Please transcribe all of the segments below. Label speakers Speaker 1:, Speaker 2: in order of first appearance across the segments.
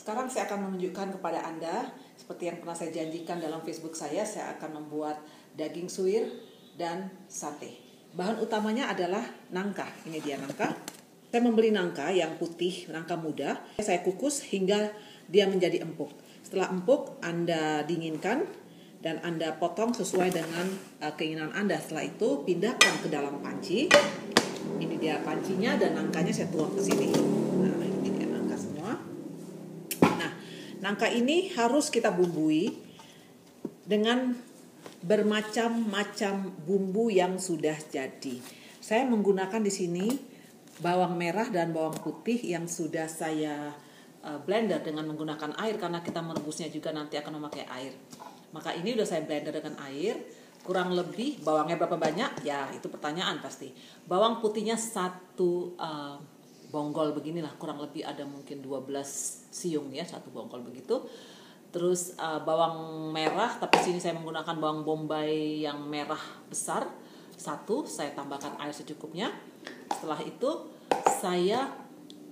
Speaker 1: Sekarang saya akan menunjukkan kepada Anda, seperti yang pernah saya janjikan dalam Facebook saya akan membuat daging suwir dan sate. Bahan utamanya adalah nangka. Ini dia nangka. Saya membeli nangka yang putih, nangka muda. Saya kukus hingga dia menjadi empuk. Setelah empuk, Anda dinginkan dan Anda potong sesuai dengan keinginan Anda. Setelah itu, pindahkan ke dalam panci. Ini dia pancinya dan nangkanya saya tuang ke sini. Nah, ini dia nangka semua. Nah, nangka ini harus kita bumbui dengan bermacam-macam bumbu yang sudah jadi. Saya menggunakan di sini bawang merah dan bawang putih yang sudah saya blender dengan menggunakan air, karena kita merebusnya juga nanti akan memakai air. Maka ini udah saya blender dengan air. Kurang lebih bawangnya berapa banyak? Ya, itu pertanyaan pasti. Bawang putihnya satu bonggol beginilah, kurang lebih ada mungkin 12 siung ya, satu bonggol begitu. Terus bawang merah, tapi sini saya menggunakan bawang bombay yang merah besar satu, saya tambahkan air secukupnya. Setelah itu saya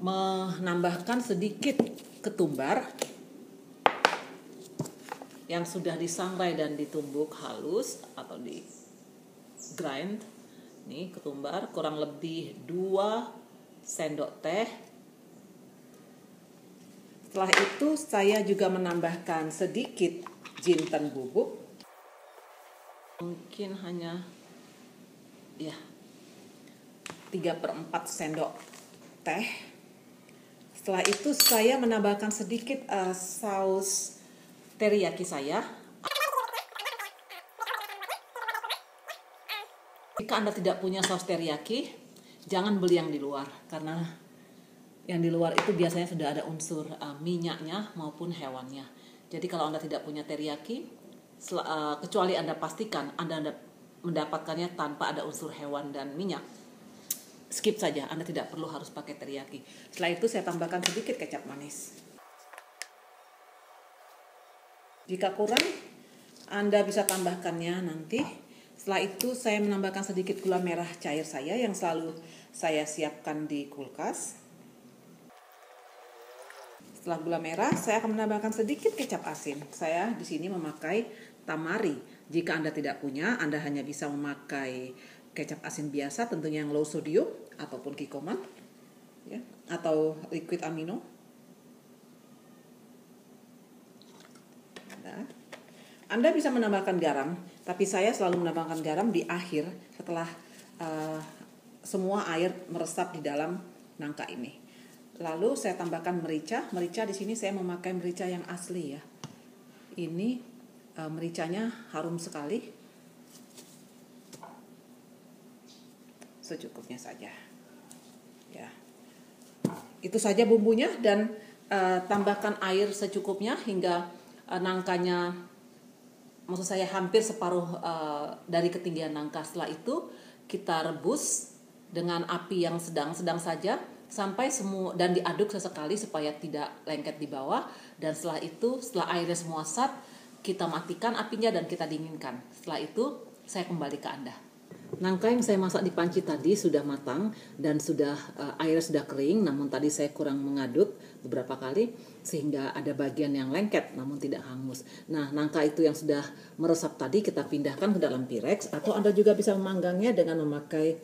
Speaker 1: menambahkan sedikit ketumbar yang sudah disangrai dan ditumbuk halus atau di grind. Nih ketumbar kurang lebih 2 sendok teh. Setelah itu saya juga menambahkan sedikit jinten bubuk. Mungkin hanya ya 3/4 sendok teh. Setelah itu saya menambahkan sedikit saus teriyaki saya. Jika Anda tidak punya saus teriyaki, jangan beli yang di luar, karena yang di luar itu biasanya sudah ada unsur minyaknya maupun hewannya. Jadi kalau Anda tidak punya teriyaki, kecuali Anda pastikan Anda mendapatkannya tanpa ada unsur hewan dan minyak, skip saja, Anda tidak perlu harus pakai teriyaki. Setelah itu saya tambahkan sedikit kecap manis. Jika kurang, Anda bisa tambahkannya nanti. Setelah itu saya menambahkan sedikit gula merah cair saya yang selalu saya siapkan di kulkas. Setelah gula merah, saya akan menambahkan sedikit kecap asin. Saya di sini memakai tamari. Jika Anda tidak punya, Anda hanya bisa memakai kecap asin biasa, tentunya yang low sodium ataupun Kikkoman, ya, atau liquid amino. Anda bisa menambahkan garam, tapi saya selalu menambahkan garam di akhir setelah semua air meresap di dalam nangka ini. Lalu saya tambahkan merica. Merica di sini saya memakai merica yang asli ya. Ini mericanya harum sekali. Secukupnya saja. Ya. Itu saja bumbunya dan tambahkan air secukupnya hingga nangkanya, maksud saya hampir separuh dari ketinggian nangka. Setelah itu kita rebus dengan api yang sedang-sedang saja sampai semua dan diaduk sesekali supaya tidak lengket di bawah. Dan setelah itu, setelah airnya semua sat, kita matikan apinya dan kita dinginkan. Setelah itu saya kembali ke Anda. Nangka yang saya masak di panci tadi sudah matang dan sudah airnya sudah kering, namun tadi saya kurang mengaduk beberapa kali sehingga ada bagian yang lengket namun tidak hangus. Nah, nangka itu yang sudah meresap tadi kita pindahkan ke dalam pirex, atau Anda juga bisa memanggangnya dengan memakai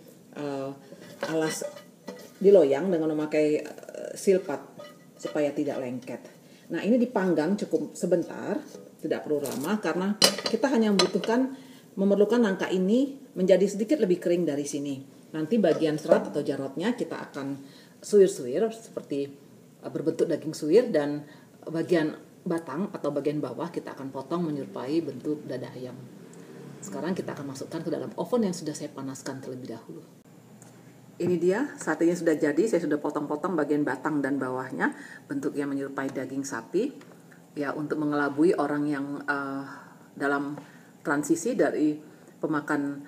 Speaker 1: alas diloyang dengan memakai silpat supaya tidak lengket. Nah, ini dipanggang cukup sebentar, tidak perlu lama karena kita hanya memerlukan nangka ini menjadi sedikit lebih kering dari sini. Nanti bagian serat atau jarotnya kita akan suwir-suwir seperti berbentuk daging suwir, dan bagian batang atau bagian bawah kita akan potong menyerupai bentuk dada ayam. Sekarang kita akan masukkan ke dalam oven yang sudah saya panaskan terlebih dahulu. Ini dia, satenya sudah jadi. Saya sudah potong-potong bagian batang dan bawahnya, bentuknya menyerupai daging sapi. Ya, untuk mengelabui orang yang dalam transisi dari pemakan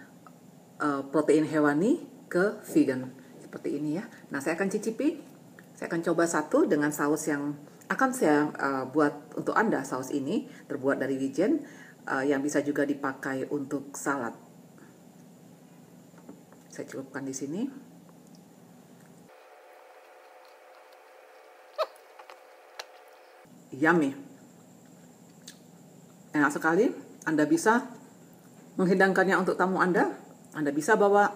Speaker 1: protein hewani ke vegan seperti ini ya. Nah, saya akan cicipi. Saya akan coba satu dengan saus yang akan saya buat untuk Anda. Saus ini terbuat dari wijen yang bisa juga dipakai untuk salad. Saya celupkan di sini. Yummy. Enak sekali. Anda bisa menghidangkannya untuk tamu Anda. Anda bisa bawa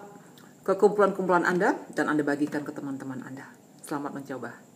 Speaker 1: ke kumpulan-kumpulan Anda dan Anda bagikan ke teman-teman Anda. Selamat mencoba.